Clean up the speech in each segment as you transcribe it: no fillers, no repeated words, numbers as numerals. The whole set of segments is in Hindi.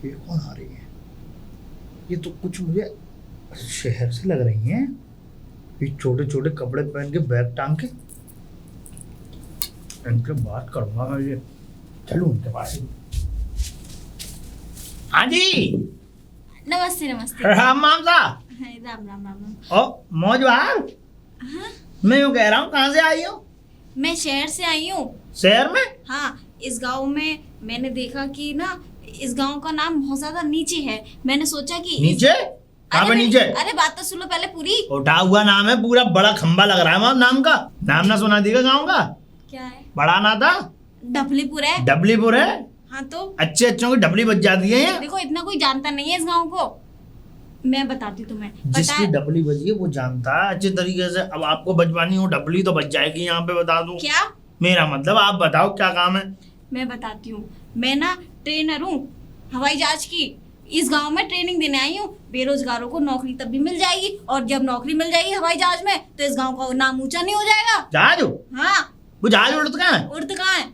ये कौन आ रही है? ये तो कुछ मुझे शहर से लग रही हैं। ये छोटे छोटे कपड़े पहन के बैग टांग के, इनके बात करूंगा मैं। ये चलूं उनके पास। हाँ जी, नमस्ते नमस्ते। राम मामसा। राम राम राम। ओ मौजवार। हाँ? मैं यूँ कह रहा हूँ, कहाँ से आई हो? मैं शहर से आई हूँ। शहर में? हाँ, इस गांव में मैंने देखा कि ना इस गांव का नाम बहुत ज्यादा नीचे है। मैंने सोचा कि नीचे? कहाँ पे नीचे? अरे बात तो सुनो पहले पूरी। उठा हुआ नाम है, पूरा बड़ा खंबा लग रहा है वहाँ नाम का। नाम ना सुना देगा गाँव का? क्या है? बड़ा ना था? डबलीपुर है। डबलीपुर है? हाँ तो अच्छे अच्छों की डबली बच जाती है यहाँ। देखो, इतना कोई जानता नहीं है इस गांव को। मैं बताती हूँ तुम्हें। जिसकी डबली बजी है वो जानता है अच्छे तरीके से। अब आपको बजवानी हो डबली तो बच जाएगी यहाँ पे, बता दूं। क्या? मेरा मतलब आप बताओ क्या काम है? मैं बताती हूँ। मैं ना ट्रेनर हूँ हवाई जहाज की। इस गांव में ट्रेनिंग देने आई हूँ। बेरोजगारों को नौकरी तब भी मिल जाएगी, और जब नौकरी मिल जाएगी हवाई जहाज में तो इस गांव का नाम ऊंचा नहीं हो जाएगा। जहाज? हाँ। वो जहाज उड़ता कहाँ है? उड़ता कहाँ है?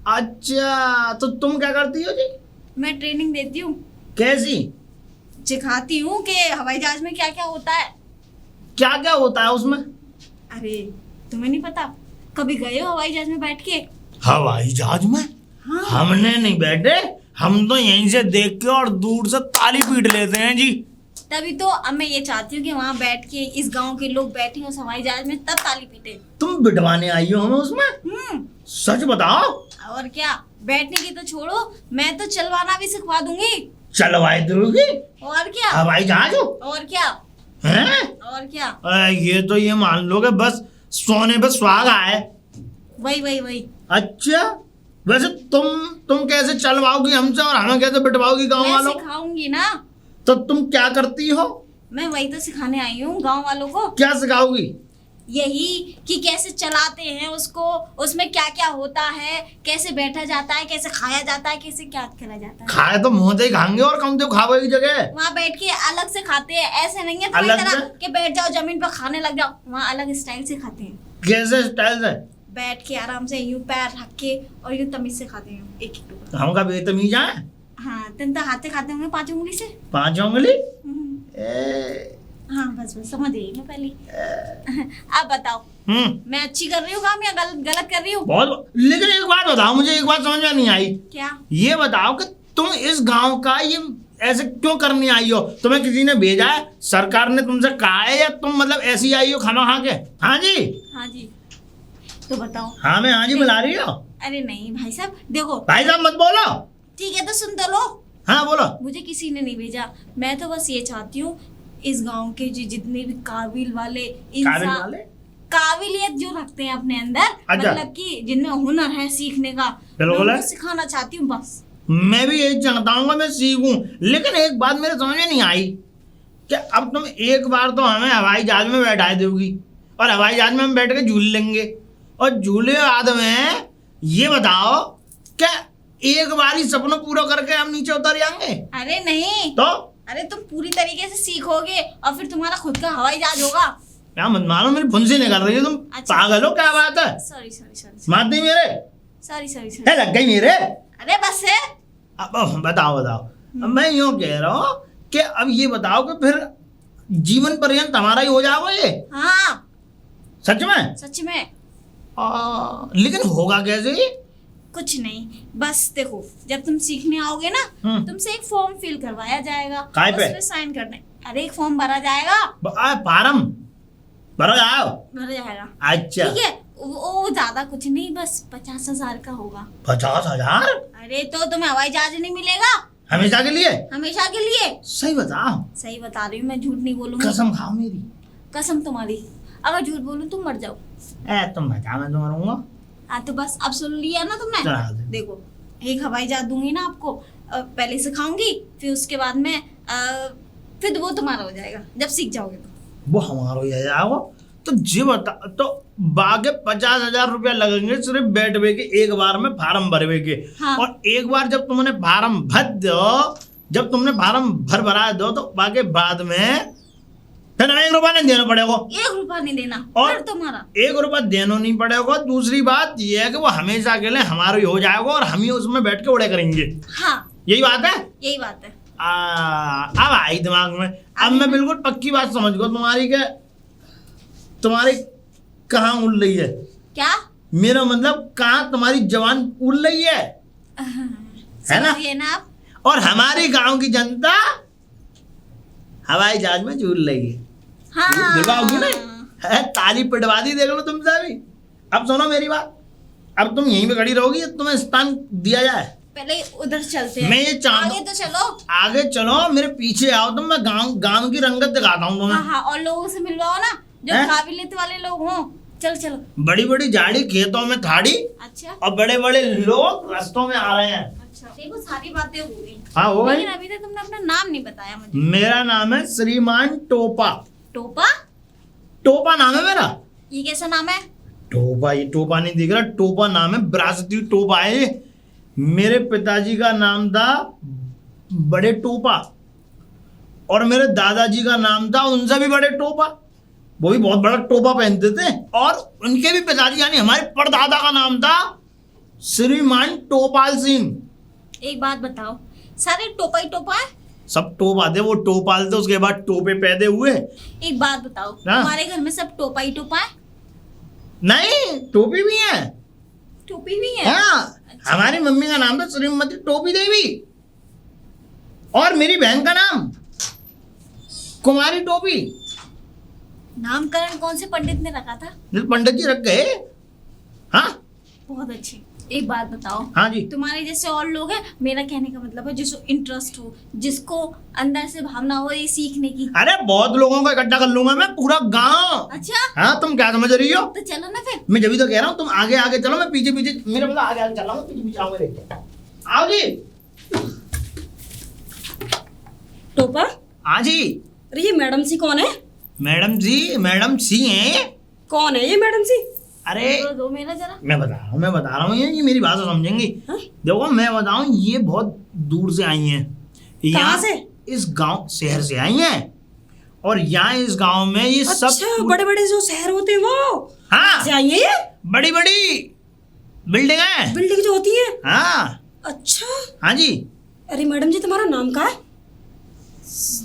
अच्छा, तो तुम क्या करती हो जी? मैं ट्रेनिंग देती हूँ, कैसी? सिखाती हूँ कि हवाई जहाज में क्या क्या होता है। क्या क्या होता है उसमें? अरे तुम्हें नहीं पता? कभी गए हो हवाई जहाज में बैठ के? हवाई जहाज में? हाँ। हमने नहीं बैठे, हम तो यहीं से देख के और दूर से ताली पीट लेते हैं जी। तभी तो अब मैं ये चाहती हूँ कि वहाँ बैठ के इस गांव के लोग बैठे उस हवाई जहाज में, तब ताली पीटे। तुम बिठवाने आई हो हमें उसमें? सच बताओ। और क्या, बैठने की तो छोड़ो, मैं तो चलवाना भी सिखवा दूंगी। चलवाए दोगी? और क्या? हवाई जहाज हो? और क्या? हैं? और क्या? ये तो ये मान लो कि बस सोने पे सुहागा है। वही वही वही। अच्छा, वैसे तुम कैसे चलवाओगी हमसे और हमें कैसे बिठवाओगी गांव मैं वालों? सिखाऊंगी ना। तो तुम क्या करती हो? मैं वही तो सिखाने आई हूँ गांव वालों को। क्या सिखाओगी? यही कि कैसे चलाते हैं उसको, उसमें क्या क्या होता है, कैसे बैठा जाता है, कैसे खाया जाता है, कैसे क्या करा जाता है। खाए तो मुंह से ही खाएंगे और कम से खावे की जगह। वहाँ बैठ के अलग से खाते हैं, ऐसे नहीं है तुम्हारी अलग तरह से? कि बैठ जाओ जमीन पर खाने लग जाओ। वहाँ अलग स्टाइल से खाते हैं। कैसे स्टाइल से? बैठ के आराम से यूं पैर रख के और यूं तमीज से खाते हैं, एक एक टुकड़ा। हम का बेतमीज है? हाँ, तुम तो हाथे खाते होंगे 5 उंगली से। 5 उंगली? हाँ बस बस समझ गई मैं पहले। अब बताओ, मैं अच्छी कर रही हूँ काम या गलत कर रही हूँ? बहुत। लेकिन एक बात बताओ, मुझे एक बात समझ में नहीं आई। क्या? ये बताओ कि तुम इस गांव का ये ऐसे क्यों करने आई हो? तुम्हें किसी ने भेजा है? सरकार ने तुमसे कहा है, या तुम मतलब ऐसी ही आई हो खाना खा के? हाँ जी। हाँ जी। तो बताओ। हाँ मैं हाँ जी बुला रही हो। अरे नहीं भाई साहब, देखो। भाई साहब मत बोलो। ठीक है तो सुन तो लो। हाँ बोलो। मुझे किसी ने नहीं भेजा। मैं तो बस ये चाहती हूँ इस गांव के जितने भी काबिल वाले इंसान, काबिलियत जो रखते हैं अपने अंदर, मतलब कि जिनमें हुनर है सीखने का, मैं उनको सिखाना चाहती हूँ बस। मैं भी यही चाहता हूँ मैं सीखूं। लेकिन एक बात मेरे समझ में नहीं आई कि अब तुम एक बार तो हमें हवाई जहाज में बैठा दोगी और हवाई जहाज में हम बैठ के झूल लेंगे, और झूले बाद में ये बताओ क्या एक बार ही सपना पूरा करके हम नीचे उतर जाएंगे? अरे नहीं तो अरे तुम पूरी तरीके से सीखोगे और फिर तुम्हारा खुद का हवाई जहाज होगा। क्या मत मानो, मेरी फुंसी निकल रही है। तुम पागल हो? क्या बात है? Sorry sorry sorry. मार दी मेरे? Sorry sorry sorry. लग गई मेरे? अरे बस है। अब बताओ अब मैं यूँ कह रहा हूँ कि अब ये बताओ कि फिर जीवन पर्यंत हमारा ही हो जाओगे ये? हाँ सच में? सच में। लेकिन होगा कैसे? कुछ नहीं, बस देखो जब तुम सीखने आओगे ना, तुमसे एक फॉर्म फिल करवाया जाएगा, उस पे साइन करने। अरे एक फॉर्म भरा जाएगा। फार्म भरा जाएगा। अच्छा ठीक है, वो ज्यादा कुछ नहीं, बस 50,000 का होगा। 50,000? अरे तो तुम्हें हवाई जहाज नहीं मिलेगा हमेशा के लिए? हमेशा के लिए। सही बताओ। सही बता रही हूँ, मैं झूठ नहीं बोलूंगी। कसम खाओ मेरी। कसम तुम्हारी। अगर झूठ बोलूं तुम मर जाओ। तुम बता, मैं तो मरूंगा। हाँ तो बस अब सुन लिया ना तुमने। देखो एक हवाई जहाज दूंगी ना आपको, पहले सिखाऊंगी, फिर उसके बाद में फिर वो तुम्हारा हो जाएगा जब सीख जाओगे तो। वो हमारा हो जाएगा तो जी बता, तो बागे 50,000 रुपया लगेंगे सिर्फ बैठवे के, एक बार में फार्म भरवे के। हाँ। और एक बार जब तुमने फार्म भर दो, जब तुमने फार्म भरा दो तो बागे बाद में फिर हमें 1 रुपया नहीं देना पड़ेगा। 1 रुपया नहीं देना और फिर तुम्हारा 1 रुपया देना नहीं पड़ेगा। दूसरी बात ये है कि वो हमेशा के लिए हमारा ही हो जाएगा और हम ही उसमें बैठ के उड़े करेंगे। हाँ यही बात है। यही बात है। अब आई दिमाग में। अब मैं बिल्कुल पक्की बात समझ गया तुम्हारी के तुम्हारी कहाँ उड़ रही है। क्या मेरा मतलब कहाँ तुम्हारी जवान उड़ रही है ना। समझिए ना आप। और हमारी गांव की जनता हवाई जहाज में झूल रही है। हाँ देखा होगी ना, ताली पिटवा दी। देख लो तुमसे भी। अब सुनो मेरी बात, अब तुम यहीं पे खड़ी रहोगी, तुम्हें स्थान दिया जाए। पहले उधर चलते हैं। मैं ये आगे तो चलो। आगे चलो, मेरे पीछे आओ, तुम मैं गांव की रंगत दिखाता हूँ तुम्हें। हाँ हाँ, और लोगों से मिलवाओ ना जो काबिलियत वाले लोग हों। चलो चलो। बड़ी बड़ी झाड़ी खेतों में थाड़ी, अच्छा, और बड़े बड़े लोग रास्तों में आ रहे हैं। अच्छा, देखो सारी बातें हो गई। हाँ हो गई। लेकिन अभी तक तुमने अपना नाम नहीं बताया मुझे। मेरा नाम है श्रीमान टोपा। टोपा? टोपा नाम है मेरा। ये कैसा नाम है? टोपा, ये टोपा नहीं दिख रहा, टोपा नाम है। विरासती टोपा है ये। मेरे पिताजी का नाम था बड़े टोपा, और मेरे दादाजी का नाम था उनसे भी बड़े टोपा। वो भी बहुत बड़ा टोपा पहनते थे। और उनके भी पिताजी यानी हमारे परदादा का नाम था श्रीमान टोपाल सिंह। एक बात बताओ, सारे टोपा ही टोपा है? सब टोपा थे, वो टोपाल थे, उसके बाद टोपे पैदे हुए। एक बात बताओ, हाँ? तुम्हारे घर में सब टोपा ही टोपा है? नहीं, टोपी भी है। टोपी भी है? हाँ, अच्छा। हमारी मम्मी का नाम था श्रीमती टोपी देवी, और मेरी बहन का नाम कुमारी टोपी। नामकरण कौन से पंडित ने रखा था? पंडित जी रख गए। हाँ बहुत अच्छी। एक बात बताओ, हाँ जी। तुम्हारे जैसे और लोग हैं, मेरा कहने का मतलब है जिसको इंटरेस्ट हो, जिसको अंदर से भावना हो ये सीखने की। अरे बहुत लोगों को इकट्ठा कर लूंगा मैं, पूरा गांव। अच्छा, हाँ, तुम क्या समझ रही हो? तो चलो ना फिर। मैं जब तो कह रहा हूँ तुम आगे आगे चलो, मैं पीछे पीछे, मेरा मतलब आगे आगे चल रहा हूँ, पीछे पीछे आओ मेरे। आओ जी। टोपा? हाँ जी। अरे ये मैडम सी कौन है? मैडम जी, मैडम सी हैं। कौन है ये मैडम सी? अरे दो मेरा जरा। मैं बता रहा हूँ ये मेरी भाषा समझेंगी। हाँ? देखो मैं बताऊं, ये बहुत दूर से आई हैं। कहाँ से? इस गांव शहर से आई हैं, और यहाँ इस गांव में ये अच्छा, सब बड़े बड़े जो शहर होते हैं वो हाँ, से आई है ये? बड़ी बड़ी बिल्डिंग है। बिल्डिंग जो होती है? हाँ अच्छा। हाँ जी। अरे मैडम जी, तुम्हारा नाम क्या है?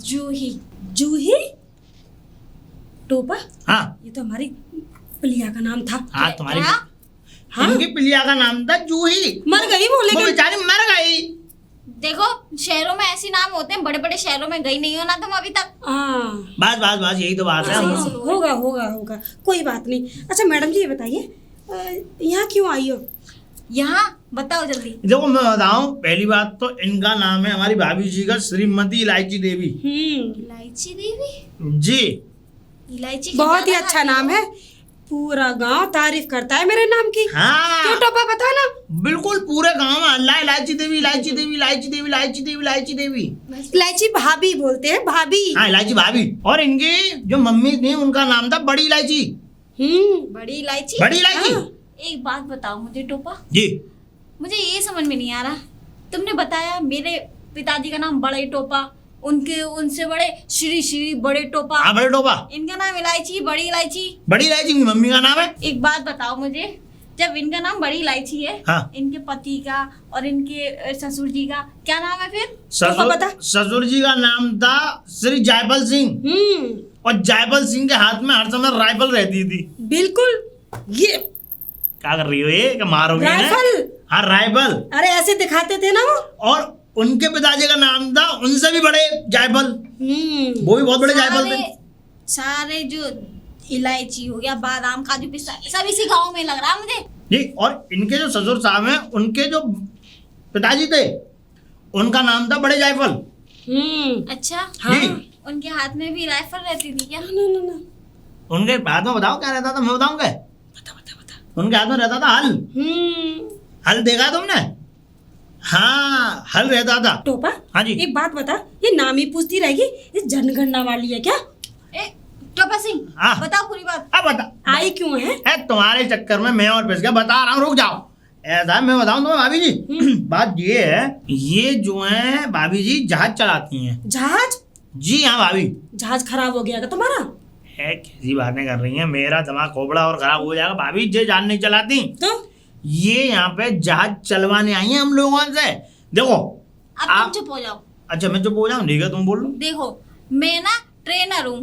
जूही। जूही? टोपा, हाँ ये तो हमारी पिलिया का नाम था। हाँ, तुम्हारी क्या? हाँ? इनकी पिलिया का नाम था जूही। मर गई वो, वो लेकिन बेचारी मर गई। देखो शहरों में ऐसे नाम होते हैं, बड़े बड़े शहरों में गई नहीं हो ना तुम अभी तक। हाँ, बस यही तो बात है। होगा होगा होगा, कोई बात नहीं। अच्छा मैडम जी, ये बताइए यहाँ क्यों आई हो? यहाँ बताओ जल्दी। देखो मैं बताऊं, पहली बात तो इनका नाम है हमारी भाभी जी का श्रीमती इलायची देवी। इलायची देवी जी। इलायची की बहुत ही ज्यादा अच्छा खाती नाम हो। है, पूरा गांव तारीफ करता है मेरे नाम की। हाँ क्यों टोपा, बता ना। बिल्कुल, पूरे गांव में अल्लाह इलायची देवी, इलायची देवी, इलायची देवी, इलायची देवी, इलायची देवी। इलायची भाभी बोलते हैं, भाभी। हाँ, इलायची भाभी। और इनकी जो मम्मी थी उनका नाम था बड़ी इलायची। बड़ी इलायची। बड़ी इलायची। हाँ। एक बात बताओ मुझे टोपा, जी। मुझे ये समझ में नहीं आ रहा, तुमने बताया मेरे पिताजी का नाम बड़े टोपा, उनके उनसे बड़े श्री बड़े टोपा, हाँ, बड़े टोपा। इनका नाम इलायची, बड़ी इलायची। बड़ी इलायची की मम्मी का नाम है। एक बात बताओ मुझे, जब इनका नाम बड़ी इलायची है, हाँ। इनके पति का और इनके ससुर जी का क्या नाम है फिर? बता। ससुर जी का नाम था श्री जायपल सिंह, और जायपल सिंह के हाथ में हर समय राइफल रहती थी। बिल्कुल। ये क्या कर रही हो ये, क्या मारोगे इन्हें? राइफल? हाँ, राइफल। अरे ऐसे दिखाते थे ना वो। और उनके पिताजी का नाम था उनसे भी बड़े जायपल। वो भी बहुत बड़े जायपल थे। सारे जो इलायची हो गया, बादाम, काजू, पिस्ता, सब इसी गांव में लग रहा है मुझे। जी। और इनके जो ससुर साहब हैं, उनके जो पिताजी थे उनका नाम था बड़े जायफल। अच्छा, हाँ। जी। उनके हाथ में भी राइफल रहती थी क्या? ना। उनके हाथ में बताओ क्या रहता था, मैं बताऊंगा। बता। उनके हाथ में रहता था हल। हल देखा तुमने? हाँ, हल रहता था। टोपा, हाँ जी। एक बात बता, ये नाम ही पूछती रहेगी, ये जनगणना वाली है क्या? ए, टोपा सिंह, हाँ। बताओ पूरी बात। अब बता। आई क्यों है? तुम्हारे चक्कर में मैं और पिस गया, बता रहा हूँ, रुक जाओ। ऐसा मैं बताऊं तुम्हें भाभी जी, बात ये है, ये जो है भाभी जी जहाज चलाती हैं। जहाज? जी हाँ भाभी। जहाज खराब हो गया क्या तुम्हारा? है कैसी बातें कर रही हैं, मेरा दिमाग खोपड़ा और खराब हो जाएगा भाभी। ये जान नहीं चलाती, तो ये यहाँ पे जहाज चलवाने आई हैं हम लोगों से। देखो अब आप- तुम चुप हो जाओ। अच्छा मैं चुप हो जाऊँ, ठीक है तुम बोलो। देखो मैं ना ट्रेनर हूँ,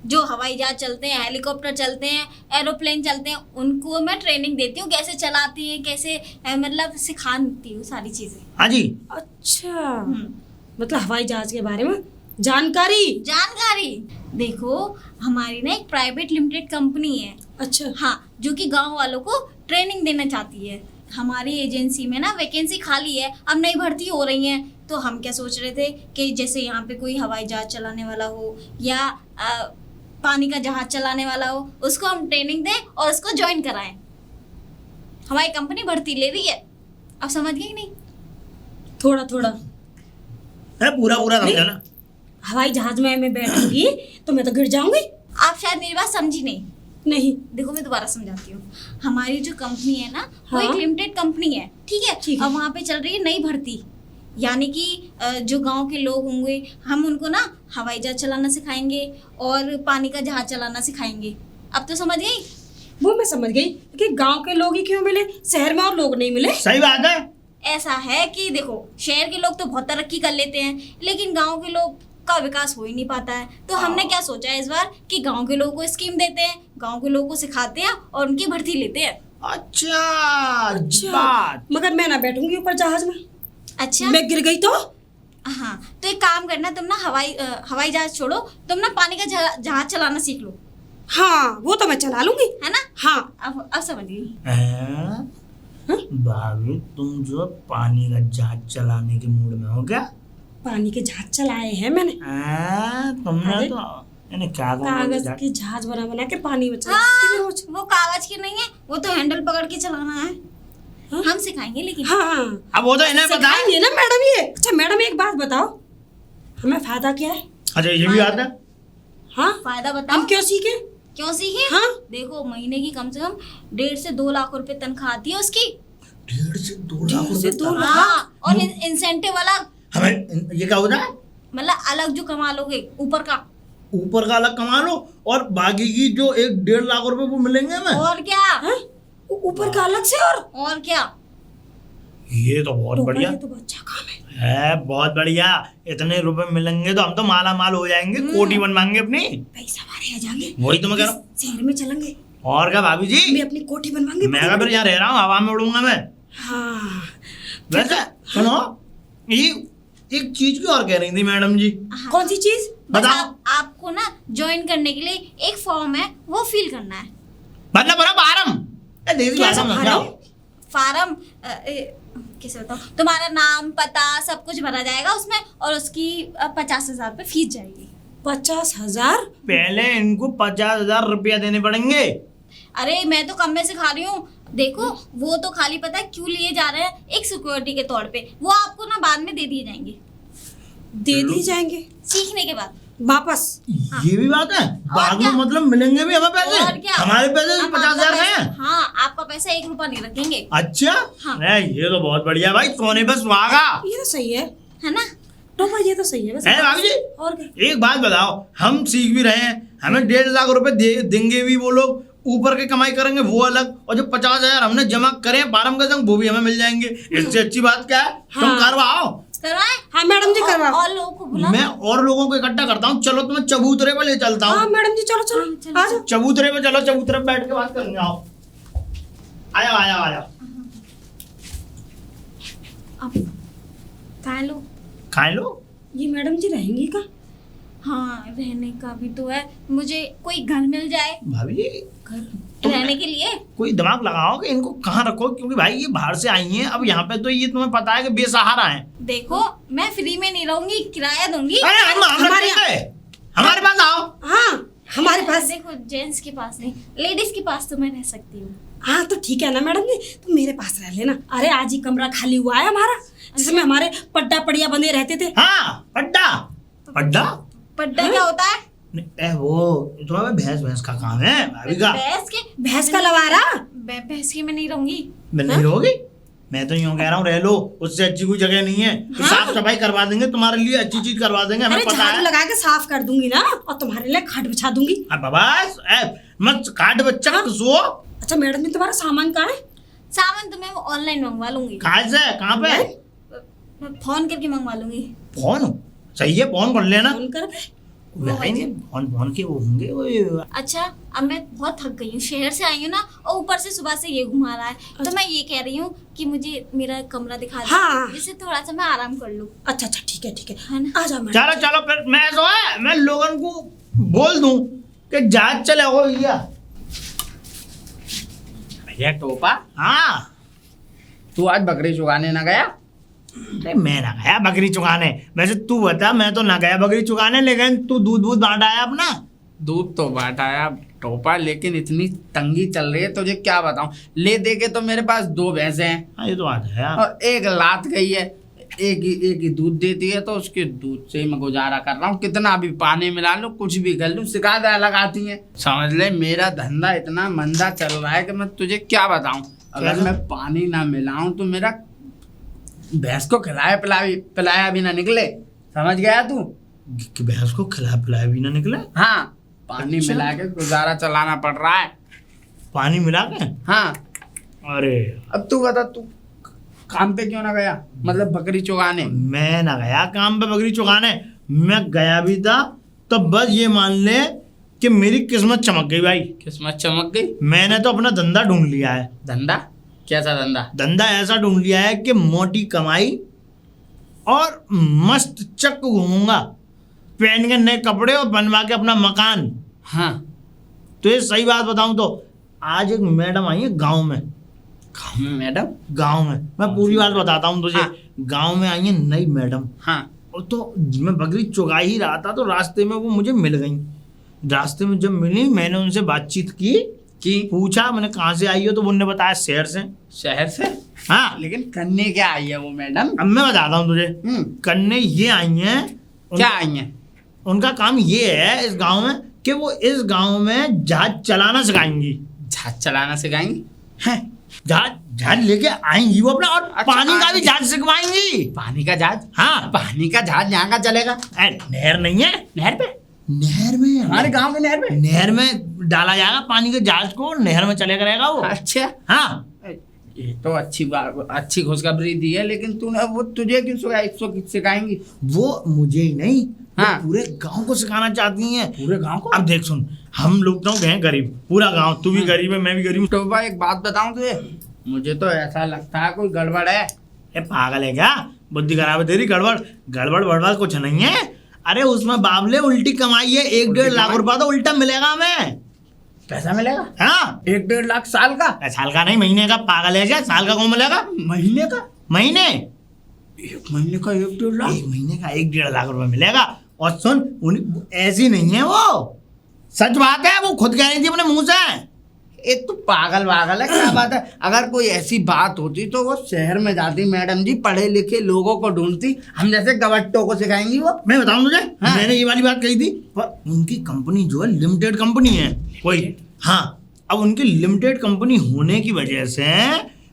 जो हवाई जहाज चलते हैं, हेलीकॉप्टर चलते हैं, एरोप्लेन चलते हैं, उनको मैं ट्रेनिंग देती हूँ कैसे चलाती है, कैसे मतलब सिखाती हूँ सारी चीजें। हाँ जी। अच्छा, मतलब हवाई जहाज के बारे में जानकारी। देखो हमारी ना एक प्राइवेट लिमिटेड कंपनी है, अच्छा हाँ, जो कि गांव वालों को ट्रेनिंग देना चाहती है। हमारी एजेंसी में ना वैकेंसी खाली है, अब नई भर्ती हो रही है, तो हम क्या सोच रहे थे कि जैसे यहाँ पे कोई हवाई जहाज चलाने वाला हो या पानी का जहाज चलाने वाला हो, उसको हम ट्रेनिंग दें और उसको ज्वाइन कराएं। हमारी कंपनी भर्ती ले रही है, अब समझ गई नहीं? थोड़ा थोड़ा है पूरा पूरा समझा ना। हवाई जहाज में मैं बैठूंगी तो मैं तो गिर जाऊंगी। आप शायद मेरी बात समझी नहीं। देखो मैं दोबारा समझाती हूँ। हमारी जो कंपनी है ना, वो हाँ? एक लिमिटेड कंपनी है, ठीक है? ठीक है। अब वहाँ पे चल रही है नई भर्ती, यानी कि जो गांव के लोग होंगे, हम उनको ना हवाई जहाज चलाना सिखाएंगे और पानी का जहाज चलाना सिखाएंगे। अब तो समझ गई? वो मैं समझ गई कि गांव के लोग ही क्यों मिले, शहर में और लोग नहीं मिले। सही बात है। ऐसा है कि देखो शहर के लोग तो बहुत तरक्की कर लेते हैं, लेकिन गांव के लोग का विकास हो ही नहीं पाता है। तो हमने क्या सोचा है इस बार कि गांव के लोगों को स्कीम देते हैं, गांव के लोगों को सिखाते हैं और उनकी भर्ती लेते हैं। अच्छा बात। मगर मैं ना बैठूंगी ऊपर जहाज में। अच्छा, मैं गिर गई तो? हाँ, तो एक काम करना, तुम ना हवाई जहाज छोड़ो, तुम ना पानी का जहाज चलाना सीख लो। हाँ वो तो मैं चला लूंगी, है ना? हाँ। अब समझ गई। भाभी तुम जो पानी का जहाज चलाने के मूड में हो क्या? पानी के जहाज चलाए हैं मैंने। तुमने अरे, तो यानी क्या कागज के जहाज बना बना के पानी में चला हाँ, रोज। वो कागज की नहीं है, वो तो हैंडल पकड़ के चलाना है। हाँ? हम सिखाएंगे लेकिन। हाँ अब वो तो इन्हें पता है। सिखाएंगे ना मैडम ये। अच्छा मैडम एक बात बताओ, हमें फायदा क्या है? अच्छा ये भी बात है। हाँ फायदा बताओ। हम क्यों सीखे? क्यों सीखे? हाँ? देखो महीने की कम से कम 1.5 से 2 लाख रुपए तनख्वाह आती है उसकी। 1.5 से 2 लाख 1.5 से रुपए 2 लाख? हाँ, और इंसेंटिव अलग, हमें ये क्या होता है? मतलब अलग जो कमा लोगे ऊपर का। ऊपर का अलग कमा लो और बाकी की जो 1.5 लाख रुपए वो मिलेंगे हमें। और क्या? हाँ? ऊपर का अलग से और क्या? ये तो बहुत बढ़िया ये तो अच्छा काम है। बहुत बढ़िया। इतने रुपए मिलेंगे तो हम तो माला माल हो जाएंगे, कोटी बनवाएंगे अपनी। पैसा हमारे आ जाएंगे, वही तो मैं कह रहा हूँ। शहर में चलेंगे, और क्या भाभी जी, मैं अपनी कोठी बनवाएंगे। मैं फिर यहाँ रह रहा हूँ, हवा में उड़ूंगा मैं। हाँ वैसे सुनो, ये एक चीज की और कह रही थी मैडम जी। हाँ। कौन सी चीज? बस बताओ। आपको ना ज्वाइन करने के लिए एक फॉर्म है, वो फिल करना है। मतलब बड़ा फार्म, देसी भाषा में समझाओ। फार्म कैसे बताओ, तुम्हारा नाम पता सब कुछ भरा जाएगा उसमें, और उसकी 50,000 रुपये फीस जाएगी। 50,000? पहले इनको 50,000 रुपया देने पड़ेंगे। अरे मैं तो कम में सिखा रही हूँ। देखो वो तो खाली पता है क्यों लिए जा रहे हैं, एक सिक्योरिटी के तौर पे। वो आपको ना बाद में दे दिए जाएंगे, दे दी जाएंगे सीखने के बाद वापस? ये भी बात है, बाद में क्या? मतलब मिलेंगे भी हमें पैसे। और क्या? हमारे पैसे हम 50,000 आपका हैं। पैसा- हाँ, आपका पैसा 1 रुपया नहीं रखेंगे। अच्छा हाँ। ये तो बहुत बढ़िया भाई, सोने पे सुहागा ये तो सही है ना? तो भाई ये तो सही है वैसे। भाभी जी। और क्या? एक बात बताओ, हम सीख भी रहे हैं, हमें 1.5 लाख रुपए देंगे भी वो लोग, ऊपर के कमाई करेंगे वो अलग, और जो 50,000 हमने जमा करे फार्म का संग वो भी हमें मिल जाएंगे। इससे अच्छी बात क्या है? तुम हाँ। करवाओ। करवाएं? हाँ मैडम जी करवाओ। और लोगों को बुला। मैं और लोगों को इकट्ठा करता हूँ, चलो तुम्हें चबूतरे पे ले चलता हाँ हूँ। मैडम जी चलो हाँ, चलो चलो, आ जाओ। चबूतरे पे चलो, चबूतरे पे बैठ के बात करेंगे। आओ, आया आया आया। अब खाए लो। खाए लो। ये मैडम जी रहेंगी का? हाँ, रहने का भी तो है, मुझे कोई घर मिल जाए भाभी जी, रहने के लिए। कोई दिमाग लगाओ कि इनको कहाँ रखो, क्योंकि भाई ये बाहर से आई हैं, अब यहाँ पे तो ये तुम्हें पता है कि बेसहारा है। देखो मैं फ्री में नहीं रहूंगी, किराया दूंगी। अरे हमारे हमारे पास आओ। हाँ हमारे पास। देखो जेंट्स के पास नहीं, लेडीज के पास तो मैं रह सकती हूँ। हाँ तो ठीक है ना मैडम जी, तुम मेरे पास रह लेना। अरे आज ही कमरा खाली हुआ है हमारा, जिसमें हमारे पड्डा पड़िया बंधे रहते थे। हाँ पड्डा। पड्डा पड्डा क्या होता है? वो तुम्हारा भैंस का काम है भाभी का। भैंस के? भैंस का लवारा? भैंस की मैं नहीं रहूंगी। मैं नहीं रहोगी? मैं तो यूँ कह रहा हूँ रह लो, उससे अच्छी कोई जगह नहीं है। तो हाँ? साफ सफाई करवा देंगे तुम्हारे लिए, अच्छी चीज करवा देंगे, हमें अरे पता झाड़ू है। लगा के साफ कर दूंगी ना, और तुम्हारे लिए खाट बिछा दूंगी। अब बस मत काट बच्चा सो। अच्छा मैडम जी, तुम्हारा सामान कहाँ है? सामान तो मैं ऑनलाइन मंगवा लूंगी, कहाँ से, कहाँ पे? मैं फोन करके मंगवा लूंगी। फोन सही है, फोन कर लेना। फोन करके फोन के वो होंगे वो। अच्छा अब मैं बहुत थक गई हूँ, शहर से आई हूँ ना, और ऊपर से सुबह से ये घुमा रहा है, तो मैं ये कह रही हूँ कि मुझे मेरा कमरा दिखा दो, हाँ। जिससे थोड़ा सा मैं आराम कर लूँ। अच्छा ठीक है है ना? आ जाओ मैडम। चलो चलो फिर मैं तो है, मैं लोगों को बोल दूं कि जहाज चले हो भैया। भैया टोपा, हाँ तू आज बकरी चुगाने ना गया? नहीं मैं ना गया बकरी चुगाने, वैसे तू बता, मैं तो ना गया बकरी चुगाने, लेकिन तू दूध वूध बांट आया अपना। दूध तो बांटाया टोपा, लेकिन इतनी तंगी चल रही है तुझे क्या बताऊं। ले दे के तो मेरे पास 2 भैंसें हैं हाँ ये तो बात है यार। और एक लात गई है, एक ही दूध देती है, तो उसके दूध से ही मैं गुजारा कर रहा हूँ। कितना भी पानी मिला लूं, कुछ भी कर लूं, शिकायत अलग आती है। समझ ले मेरा धंधा इतना मंदा चल रहा है कि मैं तुझे क्या बताऊं। अगर मैं पानी ना मिलाऊं तो मेरा भैंस को पिलाया भी ना निकले, समझ गया तू? कि भैंस को खिला पिलाया भी ना निकले। हाँ, पानी अच्छा। मिला के गुजारा चलाना पड़ रहा है। पानी मिला के? हाँ, अरे अब तू बता, तू काम पे क्यों ना गया, मतलब बकरी चुगाने? मैं ना गया काम पे बकरी चुगाने, मैं गया भी था तो बस ये मान ले कि मेरी किस्मत चमक गई भाई। किस्मत चमक गई। मैंने तो अपना धंधा ढूंढ लिया है। धंधा? कैसा धंधा? धंधा ऐसा ढूंढ लिया है कि मोटी कमाई और मस्त चक घूमूंगा, पहन के नए कपड़े और बनवा के अपना मकान। हाँ, तो ये सही बात बताऊं तो आज एक मैडम आई है गांव में। गाँव में मैडम? गांव में मैं पूरी बात बताता हूँ तुझे। हाँ। गांव में आई है नई मैडम। हाँ, और तो मैं बकरी चुगा ही रहा था तो रास्ते में वो मुझे मिल गई। रास्ते में जब मिली मैंने उनसे बातचीत की, पूछा मैंने कहाँ से आई हो, तो उन्होंने बताया शहर से। शहर से? हाँ, लेकिन करने क्या आई है वो मैडम? अब मैं बताता हूँ तुझे। करने ये आई हैं। क्या आई है? उनका काम ये है इस गांव में कि वो इस गांव में जहाज चलाना सिखाएंगी। जहाज चलाना सिखाएंगी? हैं, जहाज लेके आएंगी वो अपना, और अच्छा, पानी का भी आएंगी। जहाज सिखवाएंगी। पानी का जहाज? हाँ, पानी का जहाज यहाँ का चलेगा? नहर नहीं है, नहर पे? नहर में, हमारे गांव में नहर पे? नहर में डाला जाएगा पानी के जहाज को, नहर में चलेगा रहेगा वो। अच्छा, हाँ, ये तो अच्छी बात, अच्छी खुशखबरी दी है, लेकिन तूने वो तुझे क्यों सिखाएंगी? वो मुझे ही नहीं, हाँ। वो पूरे गांव को सिखाना चाहती हैं। पूरे गांव को? अब देख सुन, हम लोग तो हैं गरीब, पूरा गांव, तू भी गरीब है मैं भी गरीब हूँ। तो भाई एक बात बताऊं तुझे, मुझे तो ऐसा लगता है कोई गड़बड़ है। ये पागल है क्या, बुद्धि खराब है तेरी? गड़बड़ बड़बड़ कुछ नहीं है। अरे उसमें बाबले उल्टी कमाई है, 1-1.5 लाख रुपया तो उल्टा मिलेगा हमें। पैसा मिलेगा? हाँ, 1-1.5 लाख साल का? साल का नहीं, महीने का। पागल है क्या, साल का कौन मिलेगा? महीने का? महीने, एक महीने का 1-1.5 लाख? एक महीने का 1-1.5 लाख रुपया मिलेगा। और सुन, ऐसी नहीं है वो, सच बात है, वो खुद कह रही थी अपने मुंह से। एक तो पागल है, क्या बात है। अगर कोई ऐसी बात होती तो वो शहर में जाती मैडम जी, पढ़े लिखे लोगों को ढूंढती, हम जैसे गवट्टों को सिखाएंगी वो। मैं बताऊं तुझे, हाँ। मैंने ये वाली बात कही थी, पर उनकी कंपनी जो है लिमिटेड कंपनी है कोई। हाँ, अब उनकी लिमिटेड कंपनी होने की वजह से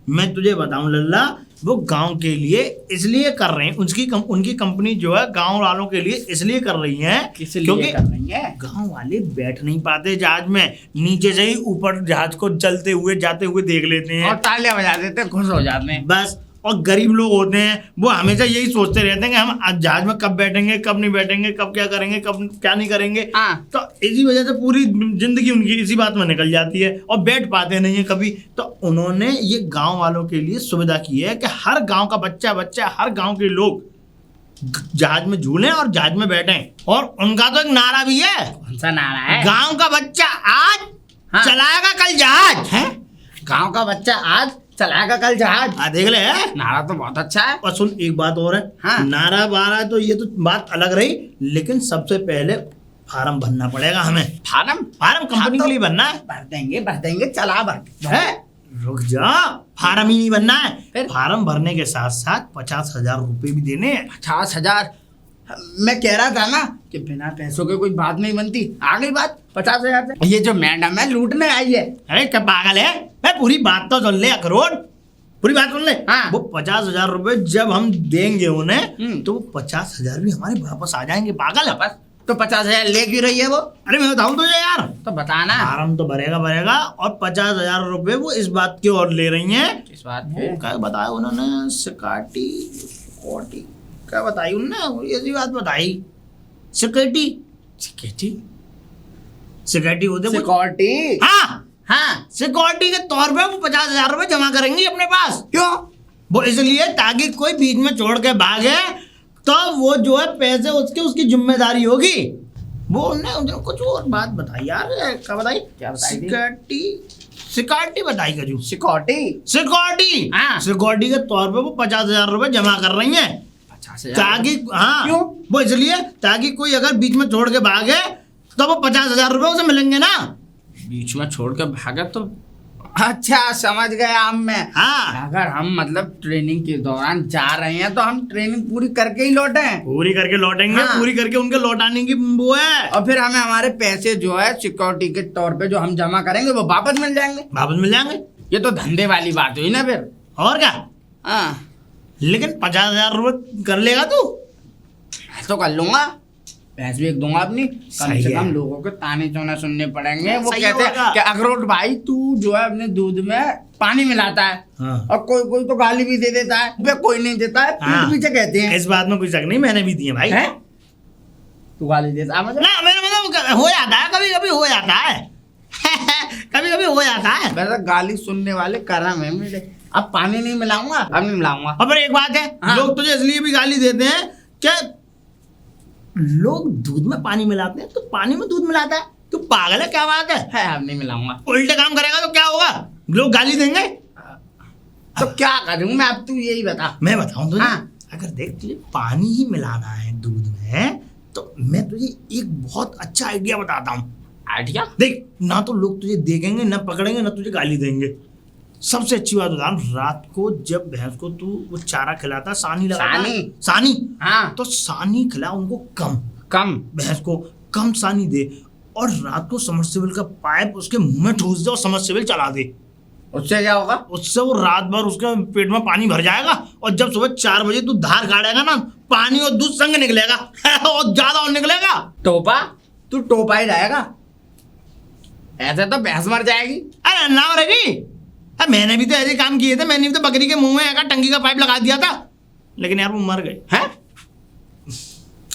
मैं तुझे बताऊं लल्ला, वो गांव के लिए इसलिए कर रहे हैं, उनकी कंपनी जो है गांव वालों के लिए इसलिए कर रही है क्योंकि कर रही है, गांव वाले बैठ नहीं पाते जहाज में, नीचे से ही ऊपर जहाज को चलते हुए जाते हुए देख लेते हैं और तालियां बजा देते हैं, खुश हो जाते हैं बस। और गरीब लोग होते हैं वो हमेशा यही सोचते रहते हैं कि हम जहाज में कब बैठेंगे, कब नहीं बैठेंगे, कब क्या करेंगे, कब क्या नहीं करेंगे। हाँ। तो इसी वजह से पूरी जिंदगी उनकी इसी बात में निकल जाती है और बैठ पाते नहीं है कभी। तो उन्होंने ये गांव वालों के लिए सुविधा की है कि हर गांव का बच्चा हर गांव के लोग जहाज में झूलें और जहाज में बैठें। और उनका तो एक नारा भी है। कौन सा नारा है? गांव का बच्चा आज हाँ। चलाएगा कल जहाज है। गांव का बच्चा आज चलाएगा कल जहाज। देख ले, नारा तो बहुत अच्छा है। और सुन एक बात और है। हाँ। नारा बारा तो ये तो बात अलग रही, लेकिन सबसे पहले फार्म भरना पड़ेगा हमें। फार्म कंपनी के लिए भरना है। भर देंगे चला भर है, रुक जा, फार्म ही नहीं बनना है, फिर? फार्म भरने के साथ साथ 50,000 रुपए भी देने हैं। 50,000? मैं कह रहा था ना कि बिना पैसों के कोई बात नहीं बनती। आ गई बात 50,000 से। ये जो मैडम है लूटने आई है। अरे क्या पागल है, मैं पूरी बात तो सुन ले अखरोट। पूरी बात सुन ले। हाँ। वो 50,000 रुपए जब हम देंगे उन्हें तो वो 50,000 भी हमारे वापस आ जाएंगे। पागल है। बस तो 50,000 ले क्यों रही है वो? अरे मैं बताऊं तुझे यार, तो बताना। आराम तो भरेगा और 50,000 रुपए वो इस बात की और ले रही हैं। इस बात वो पे क्या बताया उन्होंने, सिक्योरिटी क्या बताई उन्होंने, ऐसी बात बताई। सिक्योरिटी होते कुछ। सिक्योरिटी। हाँ हाँ सिक्योरिटी के तौर पे वो 50,000 रुपए जमा करेंगी अपने पास। क्यों? वो इसलिए ताकि कोई बीच में छोड़ के भागे तो वो जो है पैसे उसकी जिम्मेदारी होगी। वो उन्होंने कुछ और बात बताई यार। क्या बताई? क्या बताई थी? सिक्योरिटी बताई कजू। सिक्योरिटी। हाँ। सिक्योरिटी के तौर पे वो 50,000 रुपए जमा कर रही हैं 50,000 ताकि, हाँ क्यों? वो इसलिए ताकि कोई अगर बीच में छोड़ के भागे तो वो 50,000 रुपए उसे मिलेंगे ना। बीच में छोड़ के भागे तो अच्छा समझ गया हम मैं। हाँ अगर हम मतलब ट्रेनिंग के दौरान जा रहे हैं तो हम ट्रेनिंग पूरी करके ही लौटे। पूरी करके लौटेंगे। हाँ। पूरी करके उनके लौटाने की वो है। और फिर हमें हमारे पैसे जो है सिक्योरिटी के तौर पे जो हम जमा करेंगे वो वापस मिल जाएंगे। वापस मिल जाएंगे। ये तो धंधे वाली बात हुई ना फिर। और क्या? हाँ लेकिन 50,000 रुपए कर लेगा तू? तो कर लूंगा। भैंस भी एक दूंगा अपनी। कम सही से है। कम लोगों के ताने चोने सुनने पड़ेंगे। वो सही कहते होगा। हैं कि अखरोट भाई तू जो है अपने दूध में पानी मिलाता है। हाँ। और कोई कोई तो गाली भी दे देता है, वे कोई नहीं देता है, हाँ। पीठ पीछे कहते हैं। इस बात में कोई शक नहीं, मैंने भी दिए भाई। हैं? तू गाली देता है मुझे? ना मेरा मतलब हो जाता है, कभी कभी हो जाता है। कभी कभी हो जाता है। वैसे गाली सुनने वाले करम है मेरे। अब पानी नहीं मिलाऊंगा, अब नहीं मिलाऊंगा। और फिर एक बात है, हाँ। लोग तुझे इसलिए भी गाली देते हैं कि लोग दूध में पानी मिलाते हैं तो पानी में दूध मिलाता है। तू पागल है क्या? बात है अब नहीं मिलाऊंगा। उल्टे काम करेगा तो क्या होगा? लोग गाली देंगे। तो क्या करूं मैं? अब तू यही बता। मैं बताऊं तुझे। हाँ। अगर देख तुझे पानी ही मिलाना है दूध में तो मैं तुझे एक बहुत अच्छा आइडिया बताता हूँ। आइडिया? देख, ना तो लोग तुझे देखेंगे, ना पकड़ेंगे, ना तुझे गाली देंगे। सबसे अच्छी बात बता, रात को जब भैंस को तू वो चारा खिलाता, सानी लगाता, सानी हाँ। तो सानी खिला उनको कम भैंस को कम सानी दे और रात को समरसेबल का पाइप उसके मुंह में ठूस दे और समरसेबल चला दे। उससे क्या होगा? उससे वो रात भर उसके पेट में पानी भर जाएगा और जब सुबह 4 बजे तू धार काटेगा ना, पानी और दूध संग निकलेगा और ज्यादा और निकलेगा। टोपा? तू टोपा ही जाएगा, ऐसे तो भैंस मर जाएगी। अरे ना मरेगी। मैंने भी तो ऐसे काम किए थे। मैंने भी तो बकरी के मुंह में एक टंकी का पाइप लगा दिया था, लेकिन यार वो मर गए हैं।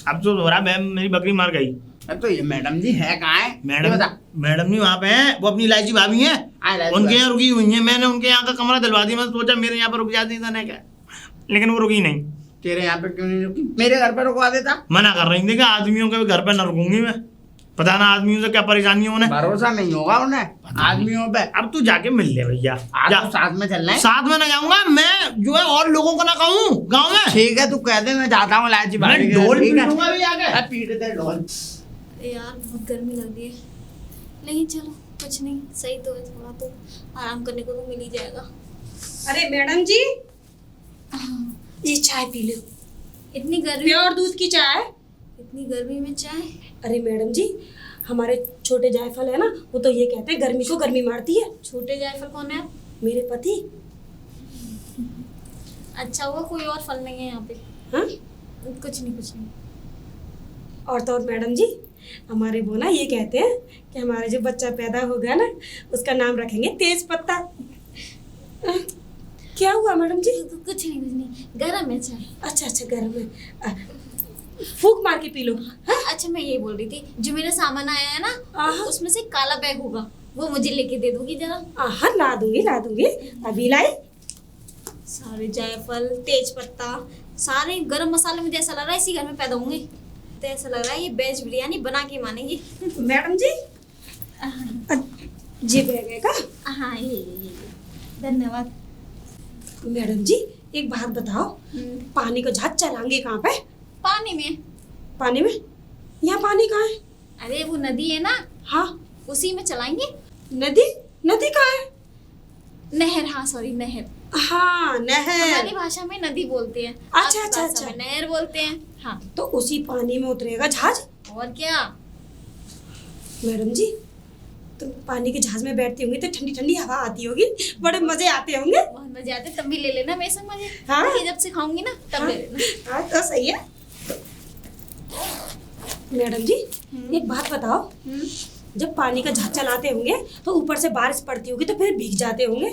अब तो हो रहा, मेरी बकरी मर गई। तो ये मैडम जी है कहाँ है? मैडम जी वहाँ पे हैं, वो अपनी इलायची भाभी हैं, उनके यहाँ रुकी हुई हैं। मैंने उनके यहाँ का कमरा दिलवा दिया। मैं सोचा मेरे यहाँ पर रुक जाती था ना क्या, लेकिन वो रुकी नहीं। तेरे यहाँ पे क्यों नहीं रुकी? मेरे घर पे रुकवा देता। मना कर रही थी कि आदमियों के घर पे न रुकूंगी मैं। पता ना आदमियों से क्या परेशानी है उन्हें। भरोसा नहीं होगा उन्हें आदमियों पे। अब तू जाके मिल ले भैया। आज तो साथ में चलना है। साथ में ना जाऊंगा मैं, जो है और लोगों को ना कहूँ गाँव में। ठीक है, तू कह दे मैं जाता हूँ इलायची भाभी के। ढोल ठीक है? पीटूंगा भी आके। पीट दे ढोल। अरे यार बहुत गर्मी लग रही है, लेकिन चलो कुछ नहीं, सही तो है, थोड़ा तो आराम करने को तो मिल ही जाएगा। अरे मैडम जी, ये चाय पी लो। इतनी गर्मी, प्योर दूध की चाय। इतनी गर्मी में चाय? अरे मैडम जी, हमारे छोटे जायफल है ना, वो तो ये कहते हैं गर्मी को गर्मी मारती है। छोटे जायफल कौन है? मेरे पति। अच्छा हुआ कोई और फल नहीं है यहाँ पे। हाँ? कुछ नहीं। और तो और मैडम जी, हमारे वो ना ये कहते हैं कि हमारे जो बच्चा पैदा होगा ना, उसका नाम रखेंगे तेज पत्ता। क्या हुआ मैडम जी? कुछ नहीं, गरम है चाय। अच्छा गर्म है, फूक मार के पी लो। हाँ? अच्छा मैं ये बोल रही थी, जो मेरा सामान आया है ना, उसमें से काला बैग होगा, वो मुझे लेके दे दोगी जरा? हाँ ला दूंगी, अभी लाई। सारे जायफल, तेज पत्ता, सारे गरम मसाले, मुझे ऐसा लग रहा है इसी घर में पैदा होंगे। तो ऐसा लग रहा है ये वेज बिरयानी बना के मानेगी। मैडम जी, जी बैग है का? हाँ ये धन्यवाद। मैडम जी एक बात बताओ, पानी का जहाज चलाएंगे कहाँ पे? पानी में। पानी में? यहाँ पानी कहाँ है? अरे वो नदी है ना, हाँ उसी में चलाएंगे। नदी कहाँ है? नहर, हाँ सॉरी नहर। हाँ नहर। हमारी भाषा में नदी बोलते हैं। अच्छा। नहर बोलते हैं। हाँ तो उसी पानी में उतरेगा जहाज। और क्या मैडम जी, तुम पानी के जहाज में बैठती होंगी तो ठंडी ठंडी हवा आती होगी, बड़े मजे आते होंगे। बहुत मजे आते, तब भी ले लेना मेरे संग मजे। हाँ। ये जब सिखाऊंगी ना तब ले लेना। हाँ तो सही है। मैडम जी एक बात बताओ, जब पानी का जहाज चलाते होंगे तो ऊपर से बारिश पड़ती होगी तो फिर भीग जाते होंगे?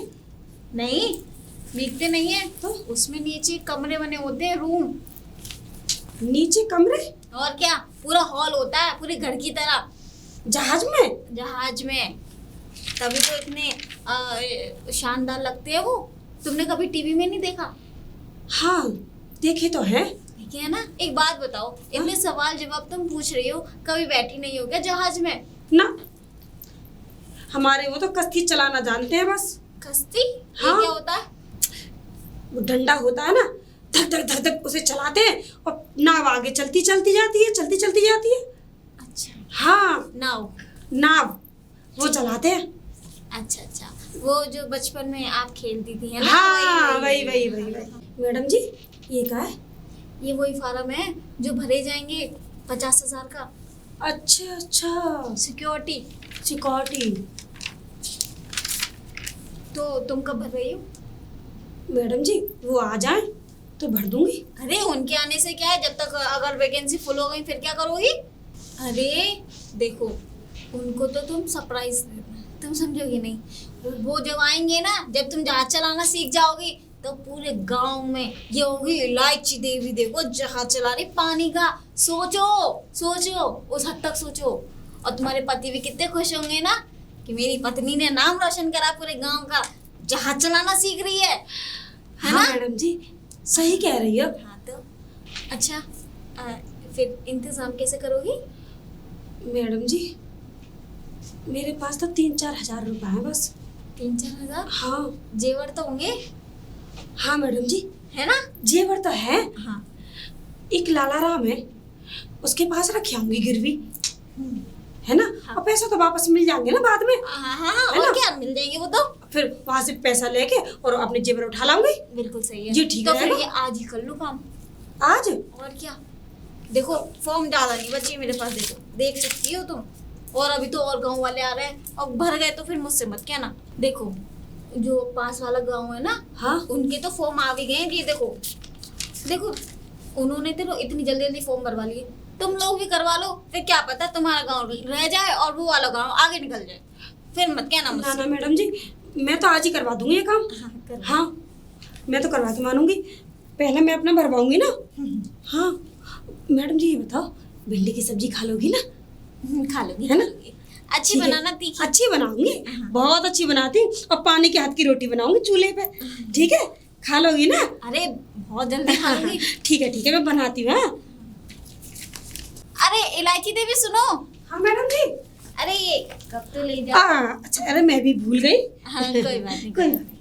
नहीं, भीगते नहीं है। तो उसमें नीचे कमरे बने होते हैं, रूम। नीचे कमरे? और क्या, पूरा हॉल होता है पूरे घर की तरह जहाज में? जहाज में, तभी तो इतने शानदार लगते हैं वो। तुमने कभी टीवी में नहीं देखा? हाँ देखे तो है। ठीक है ना। एक बात बताओ, इतने सवाल जवाब तुम पूछ रही हो, कभी बैठी नहीं हो क्या जहाज में? ना, हमारे वो तो कश्ती चलाना जानते हैं बस। कश्ती? हाँ। ये क्या होता है? वो डंडा होता है ना, धक धक धक धक उसे चलाते हैं और नाव आगे चलती चलती जाती है, चलती चलती जाती है। अच्छा, हाँ नाव। नाव वो चलाते हैं। अच्छा अच्छा, वो जो बचपन में आप खेलती थी, है ना? हाँ वही। मैडम जी ये क्या है? ये वही फार्म है जो भरे जाएंगे 50,000 का। अच्छा सिक्योरिटी। सिक्योरिटी। तो तुम कब भर रही हो? मैडम जी वो आ जाए तो भर दूंगी। अरे उनके आने से क्या है, जब तक अगर वैकेंसी फुल हो गई फिर क्या करोगी? अरे देखो, उनको तो तुम सरप्राइज देना, तुम समझोगी नहीं। वो जब आएंगे ना, जब तुम जहाज चलाना सीख जाओगी तो पूरे गांव में ये होगी, इलायची देवी देखो जहाज चला रही पानी का। सोचो उस हद तक सोचो। और तुम्हारे पति भी कितने खुश होंगे ना कि मेरी पत्नी ने नाम रोशन करा पूरे गांव का, जहाज चलाना सीख रही है हाँ ना? मैडम जी सही कह रही हो। हाँ तो अच्छा, फिर इंतजाम कैसे करोगी? मैडम जी मेरे पास तो 3-4 हजार रुपए है बस। 3-4 हजार? हाँ जेवर तो होंगे, हाँ मैडम जी है ना? जेवर तो है। हाँ। एक लाला राम है, उसके पास रखी होंगी गिरवी, है ना? हाँ। और पैसा तो वापस मिल जाएंगे ना बाद में। हाँ, है और ना? क्या मिल जाएंगे वो तो। फिर वहां से पैसा लेके और अपने जेवर उठा लाऊंगी। बिल्कुल सही है जी ठीक तो है फिर ना? ये आज ही कर लो काम। आज? और क्या, देखो फॉर्म ज्यादा नहीं बची मेरे पास, देखो देख सकती हो तुम। और अभी तो और गांव वाले आ रहे हैं, और भर गए तो फिर मुझसे मत कहना। देखो जो पास वाला गांव है ना, हाँ उनके तो फॉर्म आ भी गए हैं। ये देखो उन्होंने तो इतनी जल्दी जल्दी फॉर्म भरवा लिए, तुम लोग भी करवा लो। फिर क्या पता तुम्हारा गांव रह जाए और वो वाला गांव आगे निकल जाए। फिर मत कहना ना मुझसे। ना मैडम जी मैं तो आज ही करवा दूंगी ये काम। हाँ, करवा। हाँ मैं तो करवा के मानूंगी, पहले मैं अपना भरवाऊंगी ना। हाँ मैडम जी ये बताओ, भिंडी की सब्जी खा लोगी ना? खा लोगी, है ना? खा लोगी। अच्छी ठीक है। बनाना, तीखी। अच्छी बनाऊंगी, हाँ। बहुत अच्छी बनाती हूँ। और पानी के हाथ की रोटी बनाऊंगी चूल्हे पे, ठीक है? खा लोगी ना? अरे बहुत जल्दी खा लूंगी। ठीक है मैं बनाती हूँ। हाँ अरे इलायची देवी सुनो। हाँ मैडम जी। अरे ये कब तो ले जाओ। अच्छा अरे मैं भी भूल गई। हाँ कोई बात नहीं, कोई बात नहीं।